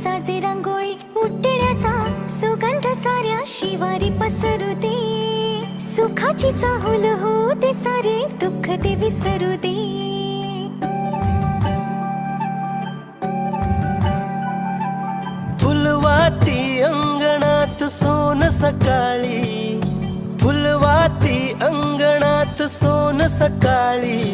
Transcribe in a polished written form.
साजे रांगोळी उठण्याचा सुगंध साऱ्या शिवारी पसरू दे. सुखाची चाहूल होऊ दे सारे दुःख ते विसरू दे. फुलवाती अंगणात सोन सकाळी, फुलवाती अंगणात सोन सकाळी.